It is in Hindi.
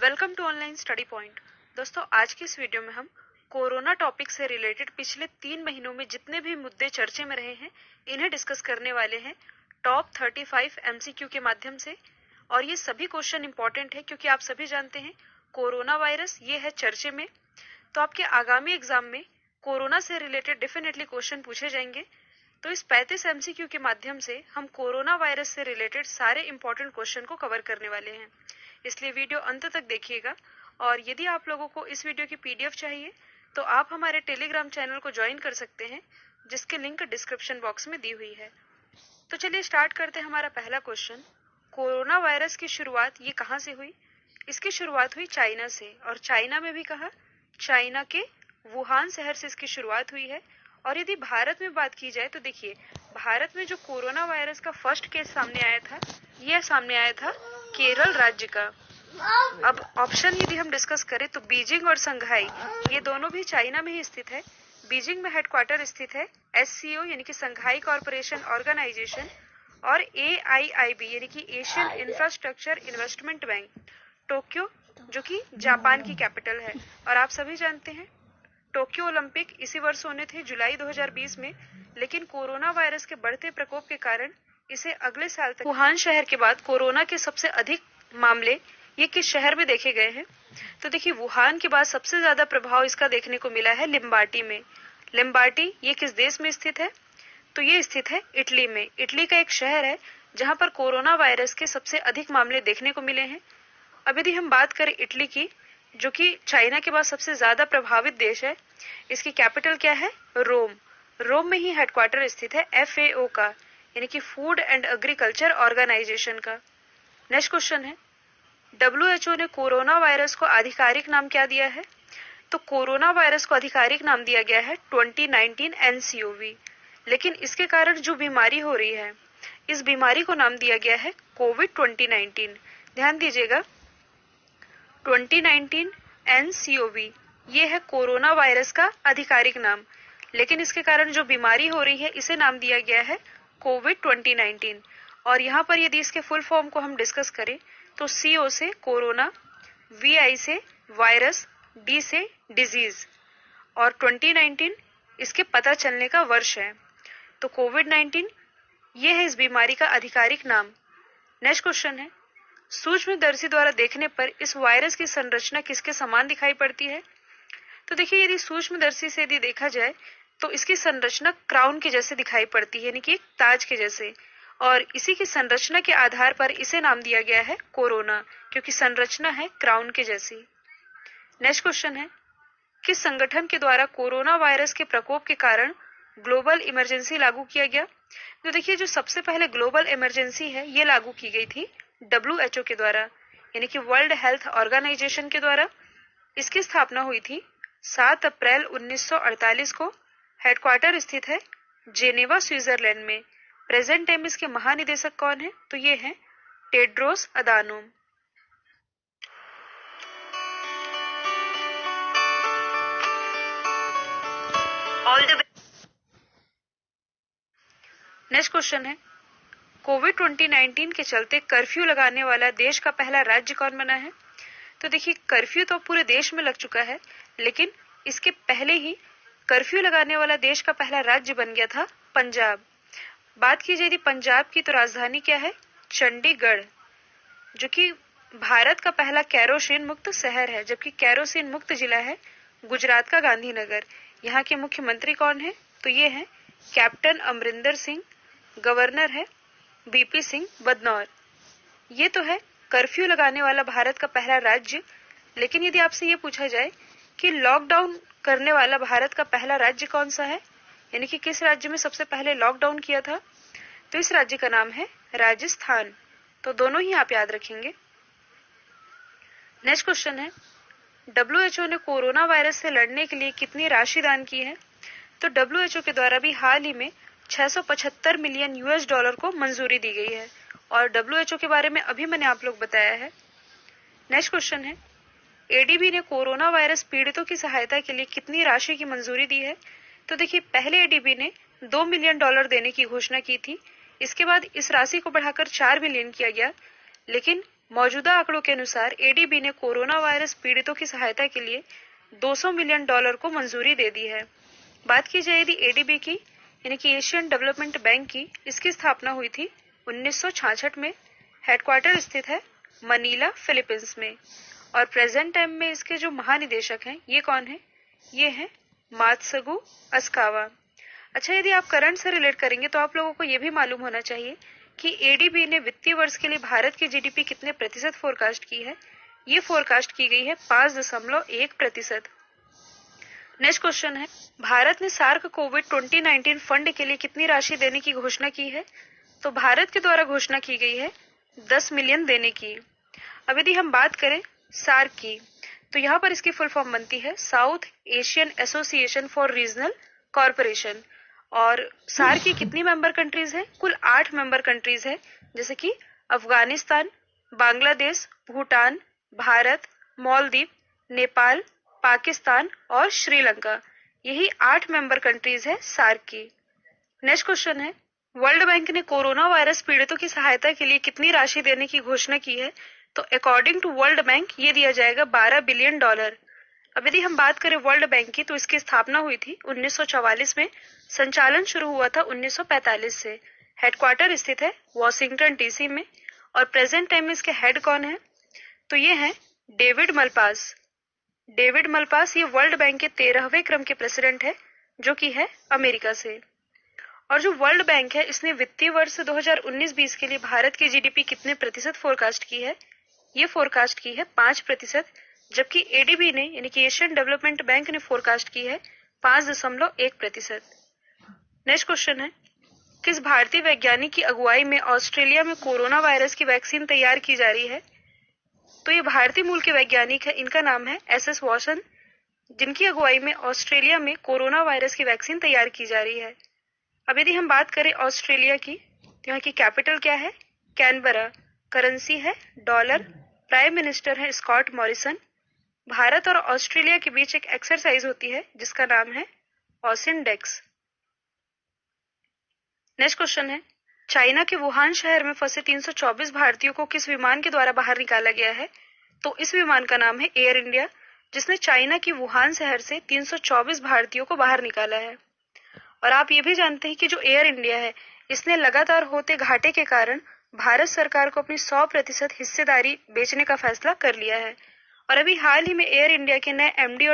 Welcome to online study point. दोस्तों, आज की इस वीडियो में हम कोरोना टॉपिक से रिलेटेड पिछले 3 महीनों में जितने भी मुद्दे चर्चे में रहे हैं इन्हें डिस्कस करने वाले हैं टॉप 35 एमसीक्यू के माध्यम से। और ये सभी क्वेश्चन इंपॉर्टेंट है क्योंकि आप सभी जानते हैं कोरोना वायरस ये है चर्चे में, तो आपके आगामी एग्जाम में कोरोना से रिलेटेड डेफिनेटली क्वेश्चन पूछे जाएंगे। तो इस 35 एमसीक्यू के माध्यम से हम कोरोना वायरस से रिलेटेड सारे इंपॉर्टेंट क्वेश्चन को कवर करने वाले हैं, इसलिए वीडियो अंत तक देखिएगा। और यदि आप लोगों को इस वीडियो की पीडीएफ चाहिए तो आप हमारे टेलीग्राम चैनल को ज्वाइन कर सकते हैं, जिसकी लिंक डिस्क्रिप्शन बॉक्स में दी हुई है। तो चलिए स्टार्ट करते हैं हमारा पहला क्वेश्चन। कोरोना वायरस की शुरुआत ये कहाँ से हुई? इसकी शुरुआत हुई चाइना से, और चाइना में भी कहा, चाइना के वुहान शहर से इसकी शुरुआत हुई है। और यदि भारत में बात की जाए तो देखिए, भारत में जो कोरोना वायरस का फर्स्ट केस सामने आया था, यह सामने आया था केरल राज्य का। अब ऑप्शन यदि हम डिस्कस करें तो बीजिंग और संघाई ये दोनों भी चाइना में ही स्थित है। बीजिंग में हेडक्वार्टर स्थित है एससीओ यानी कि संघाई कॉर्पोरेशन ऑर्गेनाइजेशन, और एआईआईबी यानी कि Asian infrastructure investment bank Tokyo, जो कि जापान की कैपिटल है। और आप सभी जानते हैं टोक्यो ओलंपिक इसी वर्ष होने थे जुलाई 2020 में, लेकिन कोरोना वायरस के बढ़ते प्रकोप के कारण इसे अगले साल तक। वुहान शहर के बाद कोरोना के सबसे अधिक मामले ये किस शहर में देखे गए हैं? तो देखिए, वुहान के बाद सबसे ज्यादा प्रभाव इसका देखने को मिला है लिम्बाटी में। लिम्बाटी ये किस देश में स्थित है? तो ये स्थित है इटली में। इटली का एक शहर है जहां पर कोरोना वायरस के सबसे अधिक मामले देखने को मिले हैं। अब यदि हम बात करें इटली की, जो कि चाइना के बाद सबसे ज्यादा प्रभावित देश है, इसकी कैपिटल क्या है? रोम। रोम में ही हेडक्वार्टर स्थित है एफएओ का, यानी कि फूड एंड एग्रीकल्चर ऑर्गेनाइजेशन का। नेक्स्ट क्वेश्चन है, डब्ल्यूएचओ ने कोरोना वायरस को आधिकारिक नाम क्या दिया है? तो कोरोना वायरस को आधिकारिक नाम दिया गया है 2019 एनसीओवी, लेकिन इसके कारण जो बीमारी हो रही है, इस बीमारी को नाम दिया गया है कोविड 2019। ध्यान दीजिएगा, 2019 एनसीओवी ये है कोरोना वायरस का आधिकारिक नाम, लेकिन इसके कारण जो बीमारी हो रही है इसे नाम दिया गया है कोविड 2019। और यहाँ पर यदि इसके फुल फॉर्म को हम डिस्कस करें तो CO से कोरोना, VI से वायरस, D से डिजीज, और 2019 इसके पता चलने का वर्ष है। तो कोविड-19 ये है इस बीमारी का आधिकारिक नाम। नेक्स्ट क्वेश्चन है, सूक्ष्मदर्शी द्वारा देखने पर इस वायरस की संरचना किसके समान दिखाई पड़ती है? तो देखिए, यदि सूक्ष्मदर्शी से यदि देखा जाए तो इसकी संरचना क्राउन के जैसे दिखाई पड़ती है, यानी कि एक ताज के जैसे, और इसी की संरचना के आधार पर इसे नाम दिया गया है कोरोना, क्योंकि संरचना है क्राउन के जैसी। नेक्स्ट क्वेश्चन है, किस संगठन के द्वारा कोरोना वायरस के प्रकोप के कारण ग्लोबल इमरजेंसी लागू किया गया? तो देखिए, जो सबसे पहले ग्लोबल इमरजेंसी है ये लागू की गई थी डब्ल्यूएचओ के द्वारा, यानी कि वर्ल्ड हेल्थ ऑर्गेनाइजेशन के द्वारा। इसकी स्थापना हुई थी 7 अप्रैल 1948 को। हेडक्वार्टर स्थित है जेनेवा, स्विट्जरलैंड में। प्रेजेंट टाइम इसके महानिदेशक कौन है? तो ये है टेड्रोस अदानोम। नेक्स्ट क्वेश्चन है, कोविड 2019 के चलते कर्फ्यू लगाने वाला देश का पहला राज्य कौन बना है? तो देखिए, कर्फ्यू तो पूरे देश में लग चुका है, लेकिन इसके पहले ही कर्फ्यू लगाने वाला देश का पहला राज्य बन गया था पंजाब। बात की जाए पंजाब की तो राजधानी क्या है? चंडीगढ़, जो कि भारत का पहला केरोसिन मुक्त शहर है, जबकि केरोसिन मुक्त जिला है गुजरात का गांधीनगर। यहाँ के मुख्यमंत्री कौन है? तो ये है कैप्टन अमरिंदर सिंह। गवर्नर है बीपी सिंह बदनौर। ये तो है कर्फ्यू लगाने वाला भारत का पहला राज्य। लेकिन यदि आपसे ये पूछा जाए कि लॉकडाउन करने वाला भारत का पहला राज्य कौन सा है, यानी कि किस राज्य में सबसे पहले लॉकडाउन किया था, तो इस राज्य का नाम है राजस्थान। तो दोनों ही आप याद रखेंगे। नेक्स्ट क्वेश्चन है, डब्ल्यूएचओ ने कोरोना वायरस से लड़ने के लिए कितनी राशि दान की है? तो डब्ल्यूएचओ के द्वारा भी हाल ही में 675 मिलियन यूएस डॉलर को मंजूरी दी गई है, और डब्ल्यूएचओ के बारे में अभी मैंने आप लोग बताया है। नेक्स्ट क्वेश्चन है, एडीबी ने कोरोना वायरस पीड़ितों की सहायता के लिए कितनी राशि की मंजूरी दी है? तो देखिए, पहले एडीबी ने $2 मिलियन देने की घोषणा की थी। इसके बाद इस राशि को बढ़ाकर 4 मिलियन किया गया, लेकिन मौजूदा आंकड़ों के अनुसार एडीबी ने कोरोना वायरस पीड़ितों की सहायता के लिए $200 मिलियन को मंजूरी दे दी है। बात की जाए यदि एडीबी की यानी कि एशियन डेवलपमेंट बैंक की, इसकी स्थापना हुई थी 1966 में। हेडक्वार्टर स्थित है मनीला, फिलीपींस में। और प्रेजेंट टाइम में इसके जो महानिदेशक हैं ये कौन है? ये हैं मात्सुगु असाकावा। अच्छा, यदि आप करंट से रिलेट करेंगे तो आप लोगों को ये भी मालूम होना चाहिए कि एडीबी ने वित्तीय वर्ष के लिए भारत की जीडीपी कितने प्रतिशत फोरकास्ट की है। ये फोरकास्ट की गई है 5.1%। नेक्स्ट क्वेश्चन है, भारत ने सार्क कोविड 2019 फंड के लिए कितनी राशि देने की घोषणा की है? तो भारत के द्वारा घोषणा की गई है 10 मिलियन देने की। अब यदि हम बात करें सार्क की, तो यहाँ पर इसकी फुल फॉर्म बनती है south Asian association for regional corporation. और सार्क की कितनी मेंबर कंट्रीज है? कुल 8 मेंबर कंट्रीज है, जैसे कि अफगानिस्तान, बांग्लादेश, भूटान, भारत, मालदीव, नेपाल, पाकिस्तान और श्रीलंका। यही 8 मेंबर कंट्रीज है सार्क की। नेक्स्ट क्वेश्चन है, वर्ल्ड बैंक ने कोरोना वायरस पीड़ितों की सहायता के लिए कितनी राशि देने की घोषणा की है? तो अकॉर्डिंग टू वर्ल्ड बैंक ये दिया जाएगा $12 बिलियन। अब यदि हम बात करें वर्ल्ड बैंक की, तो इसकी स्थापना हुई थी 1944 में। संचालन शुरू हुआ था 1945 से। हेडक्वार्टर स्थित है वॉशिंगटन डीसी में। और प्रेजेंट टाइम में इसके हेड कौन है? तो ये हैं डेविड मलपास। डेविड मलपास ये वर्ल्ड बैंक के 13वें क्रम के प्रेसिडेंट है, जो कि है अमेरिका से। और जो वर्ल्ड बैंक है इसने वित्तीय वर्ष 2019-20 के लिए भारत की जीडीपी कितने प्रतिशत फोरकास्ट की है? ये फोरकास्ट की है 5%, जबकि एडीबी ने यानी कि एशियन डेवलपमेंट बैंक ने फोरकास्ट की है 5.1%। नेक्स्ट क्वेश्चन है, किस भारतीय वैज्ञानिक की अगुवाई में ऑस्ट्रेलिया में कोरोना वायरस की वैक्सीन तैयार की जा रही है? तो ये भारतीय मूल के वैज्ञानिक है, इनका नाम है एसएस वॉटसन, जिनकी अगुवाई में ऑस्ट्रेलिया में कोरोना वायरस की वैक्सीन तैयार की जा रही है। अब यदि हम बात करें ऑस्ट्रेलिया की, तो यहाँ की कैपिटल क्या है? कैनबरा। करेंसी है डॉलर। प्राइम मिनिस्टर है स्कॉट मॉरिसन। भारत और ऑस्ट्रेलिया के बीच एक एक्सरसाइज होती है जिसका नाम है ऑसिनडेक्स। नेक्स्ट क्वेश्चन है, चाइना के वुहान शहर में फंसे 324 भारतीयों को किस विमान के द्वारा बाहर निकाला गया है? तो इस विमान का नाम है एयर इंडिया, जिसने चाइना की वुहान शहर से 324 भारतीयों को बाहर निकाला है। और आप ये भी जानते हैं कि जो एयर इंडिया है इसने लगातार होते घाटे के कारण भारत सरकार को अपनी 100% हिस्सेदारी बेचने का फैसला कर लिया है। और अभी हाल ही में एयर इंडिया के नए एमडी